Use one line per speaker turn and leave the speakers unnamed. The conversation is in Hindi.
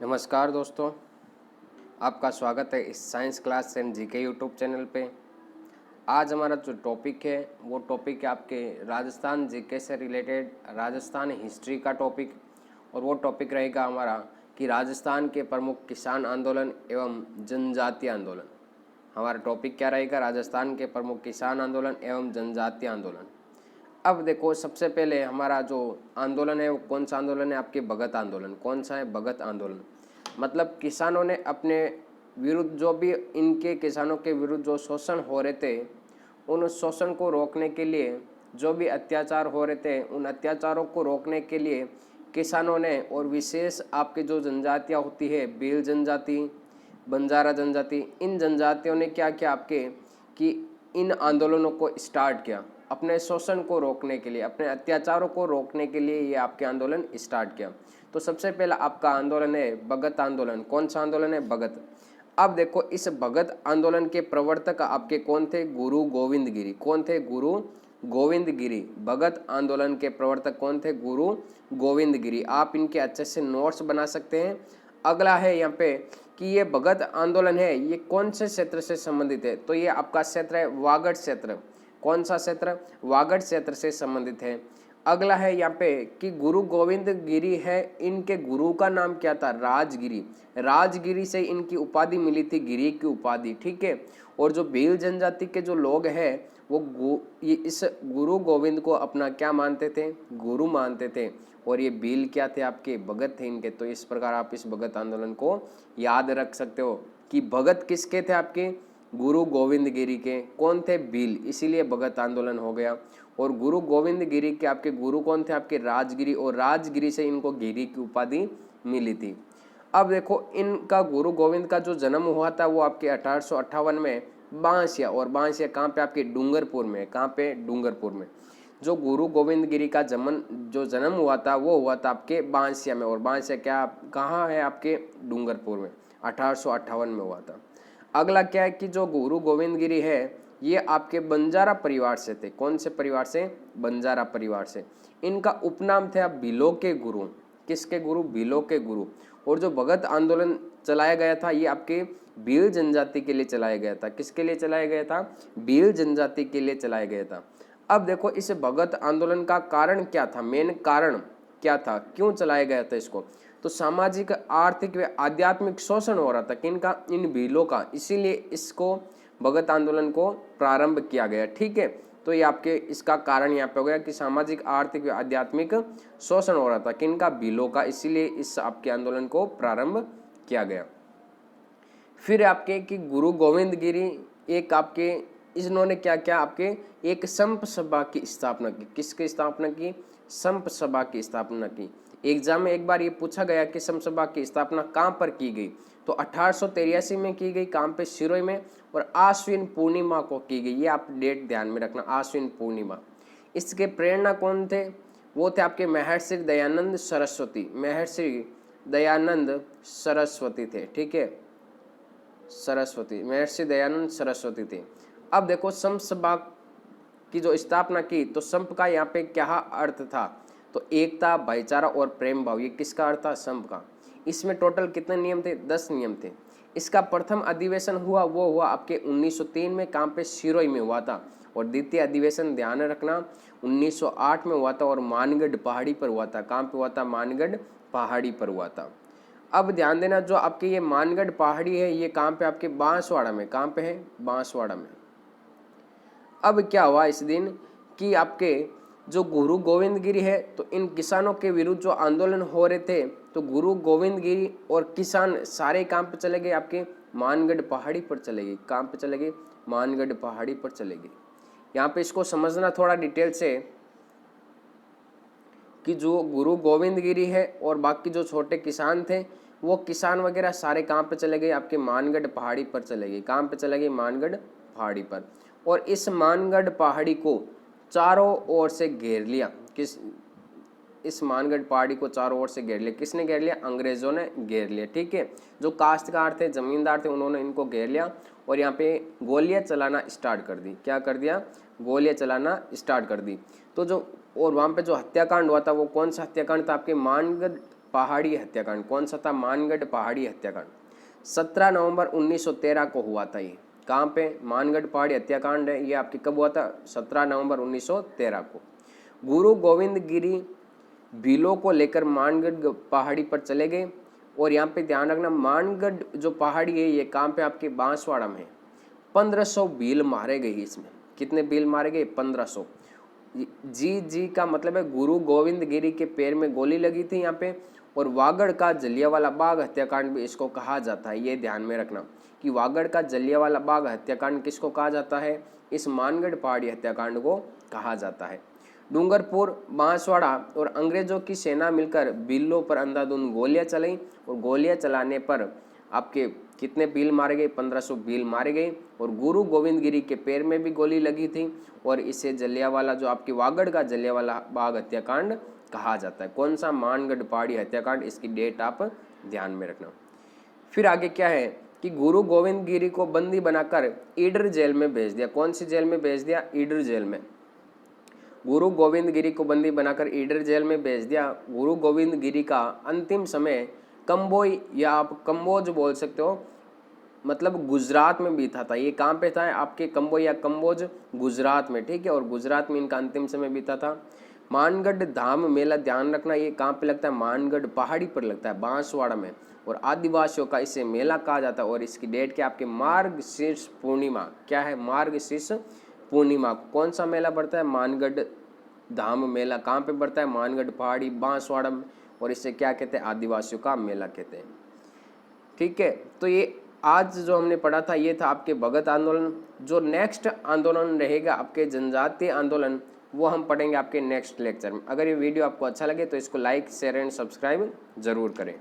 नमस्कार दोस्तों, आपका स्वागत है इस science class and GK YouTube channel पे। आज हमारा जो टॉपिक है वो टॉपिक है आपके राजस्थान जीके से रिलेटेड राजस्थान हिस्ट्री का टॉपिक। और वो टॉपिक रहेगा हमारा कि राजस्थान के प्रमुख किसान आंदोलन एवं जनजातीय आंदोलन। हमारा टॉपिक क्या रहेगा? राजस्थान के प्रमुख किसान आंदोलन एवं जनजातीय आंदोलन। अब देखो, सबसे पहले हमारा जो आंदोलन है वो कौन सा आंदोलन है? आपके भगत आंदोलन। कौन सा है? भगत आंदोलन। मतलब किसानों ने अपने विरुद्ध जो भी इनके किसानों के विरुद्ध जो शोषण हो रहे थे, उन शोषण को रोकने के लिए, जो भी अत्याचार हो रहे थे उन अत्याचारों को रोकने के लिए किसानों ने, और विशेष आपकी जो जनजातियाँ होती है, भील जनजाति, बंजारा जनजाति, इन जनजातियों ने क्या किया आपके कि इन आंदोलनों को स्टार्ट किया अपने शोषण को रोकने के लिए, अपने अत्याचारों को रोकने के लिए ये आपके आंदोलन स्टार्ट किया। तो सबसे पहला आपका आंदोलन है भगत आंदोलन। कौन सा आंदोलन है? भगत। अब देखो, इस भगत आंदोलन के प्रवर्तक आपके कौन थे? गुरु गोविंद गिरी। कौन थे? गुरु गोविंद गिरी। भगत आंदोलन के प्रवर्तक कौन थे? गुरु गोविंद गिरी। आप इनके अच्छे से नोट्स बना सकते हैं। अगला है यहाँ पे कि ये भगत आंदोलन है, ये कौन से क्षेत्र से संबंधित है? तो ये आपका क्षेत्र है वागड़ क्षेत्र। कौन सा क्षेत्र? वागड़ क्षेत्र से संबंधित है। अगला है यहाँ पे कि गुरु गोविंद गिरी है, इनके गुरु का नाम क्या था? राजगिरी। राजगिरी से इनकी उपाधि मिली थी, गिरी की उपाधि। ठीक है। और जो भील जनजाति के जो लोग हैं वो ये इस गुरु गोविंद को अपना क्या मानते थे? गुरु मानते थे। और ये भील क्या थे? आपके भगत थे इनके। तो इस प्रकार आप इस भगत आंदोलन को याद रख सकते हो कि भगत किसके थे? आपके गुरु गोविंद गिरी के। कौन थे? भील, इसीलिए भगत आंदोलन हो गया। और गुरु गोविंद गिरी के आपके गुरु कौन थे? आपके राजगिरी, और राजगिरी से इनको गिरी की उपाधि मिली थी। अब देखो, इनका गुरु गोविंद का जो जन्म हुआ था वो आपके 1858 में बांसिया। और बांसिया कहाँ पे? आपके डूंगरपुर में। कहाँ पे? डूंगरपुर में। जो गुरु गोविंद गिरी का जो जन्म हुआ था वो हुआ था आपके बांसिया में। और बांसिया क्या कहाँ है? आपके डूंगरपुर में। 1858 में हुआ था। अगला क्या है कि जो गुरु गोविंद गिरी है ये आपके बंजारा परिवार से थे। कौन से परिवार से? बंजारा परिवार से। इनका उपनाम थे आप भीलों के गुरु। किसके गुरु? भीलों के गुरु। और जो भगत आंदोलन चलाया गया था ये आपके भील जनजाति के लिए चलाया गया था। किसके लिए चलाया गया था? भील जनजाति के लिए चलाया गया था। अब देखो, इस भगत आंदोलन का कारण क्या था? मेन कारण क्या था? क्यों चलाया गया था इसको? तो सामाजिक, आर्थिक व आध्यात्मिक शोषण हो रहा था किनका? इन भीलों का। इसीलिए इसको भगत आंदोलन को प्रारंभ किया गया। ठीक है। तो ये आपके इसका कारण यहाँ पे हो गया कि सामाजिक, आर्थिक व आध्यात्मिक शोषण हो रहा था किनका? भीलों का। इसीलिए इस आपके आंदोलन को प्रारंभ किया गया। फिर आपके कि गुरु गोविंद गिरी एक आपके इन्होंने क्या क्या आपके एक संप सभा की स्थापना की। किसकी स्थापना की? संप सभा की स्थापना की। एग्जाम में एक बार ये पूछा गया कि संप सभा की स्थापना कहाँ पर की गई? तो 1883 में की गई। कहाँ पे? सिरोही में। और आश्विन पूर्णिमा को की गई। ये आप डेट ध्यान में रखना, आश्विन पूर्णिमा। इसके प्रेरणा कौन थे? वो थे आपके महर्षि दयानंद सरस्वती। महर्षि दयानंद सरस्वती थे। ठीक है, सरस्वती, महर्षि दयानंद सरस्वती थे। अब देखो, संप सभा की जो स्थापना की तो संप का यहाँ पे क्या अर्थ था? तो एकता, भाईचारा और प्रेम भाव। ये किसका अर्थ था? संप का। इसमें टोटल कितने नियम थे? 10 नियम थे। इसका प्रथम अधिवेशन हुआ वो हुआ आपके 1903 में। कहाँ पे? सिरोही में हुआ था। और द्वितीय अधिवेशन ध्यान रखना 1908 में हुआ था और मानगढ़ पहाड़ी पर हुआ था। कहाँ पे हुआ था? मानगढ़ पहाड़ी पर हुआ था। अब ध्यान देना, जो आपके ये मानगढ़ पहाड़ी है ये कहाँ पे? आपके बांसवाड़ा में। कहाँ पे है? बांसवाड़ा में। अब क्या हुआ इस दिन कि आपके जो गुरु गोविंद गिरी है तो इन किसानों के विरुद्ध जो आंदोलन हो रहे थे तो गुरु गोविंद गिरी और किसान सारे काम पे चले गए आपके मानगढ़ पहाड़ी पर चले गए। कहाँ पे चले गए? मानगढ़ पहाड़ी पर चले गए। यहाँ पे इसको समझना थोड़ा डिटेल से कि जो गुरु गोविंद गिरी है और बाकी जो छोटे किसान थे वो किसान वगैरह सारे कहाँ पे चले गए? आपके मानगढ़ पहाड़ी पर चले गए। कहाँ पे चले गए? मानगढ़ पहाड़ी पर। और इस मानगढ़ पहाड़ी को चारों ओर से घेर लिया। इस मानगढ़ पहाड़ी को चारों ओर से घेर लिया। किसने घेर लिया? अंग्रेजों ने घेर लिया। ठीक है। जो काश्तकार थे, जमींदार थे, उन्होंने इनको घेर लिया और यहाँ पे गोलियां चलाना स्टार्ट कर दी। क्या कर दिया? गोलियां चलाना स्टार्ट कर दी। तो जो और वहाँ पे जो हत्याकांड हुआ था वो कौन सा हत्याकांड था? आपके पहाड़ी हत्याकांड। कौन सा था? मानगढ़ पहाड़ी हत्याकांड। 17 नवंबर 1913 को हुआ था ये। कहाँ पे? मानगढ़ पहाड़ी हत्याकांड है, ये आपके कब हुआ था? 17 नवंबर 1913 को। गुरु गोविंद गिरी भीलों को लेकर मानगढ़ पहाड़ी पर चले गए। और यहाँ पे ध्यान रखना, मानगढ़ जो पहाड़ी है ये कहाँ पे? आपके बांसवाड़ा में। 1500 भील मारे गए इसमें। कितने भील मारे गए? 1500। जी का मतलब है गुरु गोविंद गिरी के पैर में गोली लगी थी यहाँ पे। और वागड़ का जलियांवाला बाग हत्याकांड भी इसको कहा जाता है। ये ध्यान में रखना कि वागड़ का जलियांवाला बाग हत्याकांड किसको कहा जाता है? इस मानगढ़ पहाड़ी हत्याकांड को कहा जाता है। डूंगरपुर, बांसवाड़ा और अंग्रेजों की सेना मिलकर भीलों पर अंधाधुंध गोलियां चलाई। और गोलियां चलाने पर आपके कितने भील मारे गए? 1500 भील मारे गए। और गुरु गोविंद गिरी के पैर में भी गोली लगी थी। और इसे जलियांवाला, जो आपकी वागड़ का जलियांवाला बाग हत्याकांड कहा जाता है। कौन सा? मानगढ़ पहाड़ी हत्याकांड। इसकी डेट आप ध्यान में रखना। फिर आगे क्या है कि गुरु गोविंद गिरी को बंदी बनाकर ईडर जेल में भेज दिया। कौन सी जेल में भेज दिया? ईडर जेल में। गुरु गोविंद गिरी को बंदी बनाकर ईडर जेल में भेज दिया। गुरु गोविंद गिरी का अंतिम समय कंबोई, या आप कम्बोज बोल सकते हो, मतलब गुजरात में बीता था। ये कहाँ पे था? आपके कंबोई या कम्बोज, गुजरात में। ठीक है, और गुजरात में इनका अंतिम समय बीता था। मानगढ़ धाम मेला, ध्यान रखना, ये कहाँ पे लगता है? मानगढ़ पहाड़ी पर लगता है, बांसवाड़ा में। और आदिवासियों का इसे मेला कहा जाता है। और इसकी डेट क्या? आपके मार्गशीर्ष पूर्णिमा। क्या है? मार्गशीर्ष पूर्णिमा। कौन सा मेला पड़ता है? मानगढ़ धाम मेला। कहाँ पे पड़ता है? मानगढ़ पहाड़ी, बांसवाड़ा में। और इसे क्या कहते हैं? आदिवासियों का मेला कहते हैं। ठीक है, तो ये आज जो हमने पढ़ा था ये था आपके भगत आंदोलन। जो नेक्स्ट आंदोलन रहेगा आपके जनजातीय आंदोलन, वो हम पढ़ेंगे आपके नेक्स्ट लेक्चर में। अगर ये वीडियो आपको अच्छा लगे तो इसको लाइक, शेयर एंड सब्सक्राइब जरूर करें।